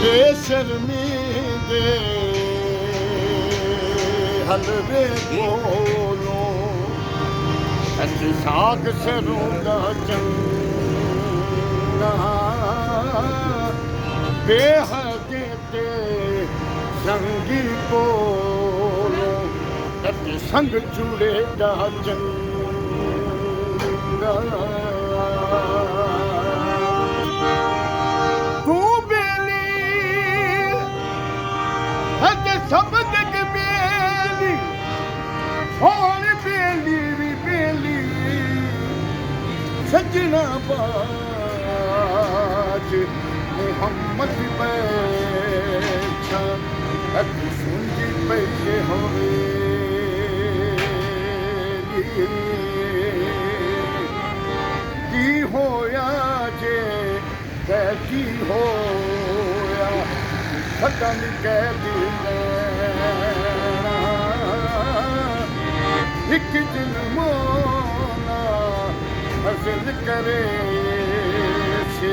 ਬੇਸ਼ਰਮੀ ਦੇ ਹਲਵੇ ਕੋਲੋਂ ਅੱਛੀ ਸਾਗ ਸਰੋਂ ਦਾ ਚੰਗਾ ਬੇਹਦੇ ਤੇ ਸੰਗੀ ਕੋਲੋਂ ਅੱਛੀ ਸੰਗ ਚੂੜੇ ਦਾ ਚੰਗਾ ਸਭ ਜਗ ਬੇਲੀ ਹੋਣ ਬੇਲੀ ਵੀ ਬੇਲੀ ਸੱਜਣਾ ਬਾਜ ਮੁਹੰਮਦ ਬੈਠਾ ਅੱਖ ਸੁਣਦੀ ਪਈ ਹੋਵੇ ਕੀ ਹੋਇਆ ਜੇ ਕੀ ਹੋਇਆ ਪਤਾ ਨਹੀਂ ਕਹਿ ਦਿੰਦਾ ਇੱਕ ਦਿਨ ਮੋਨਾ ਹਜ਼ਲ ਕਰੇ ਸੀ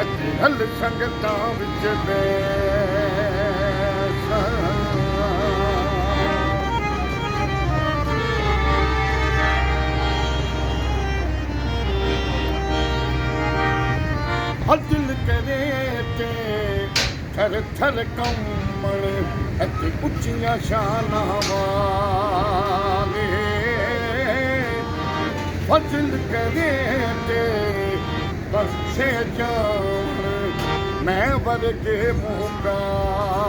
ਅਤੇ ਹਲ ਸੰਗਤਾਂ ਵਿੱਚ ਬੈਠਾ ਹਜ਼ਲ ਕਰੇ ਤੇ ਥਰ ਥਰ ਕੰਮਣ ਅਤੇ ਉੱਚੀਆਂ ਸ਼ਾਨਾਂ ਵਾਲੇ ਫਜ਼ਲ ਕਰੇ ਤੇ ਬਖਸ਼ੇ ਜਾਣ ਮੈਂ ਵਰਗੇ ਮੁਕਾਬਲੇ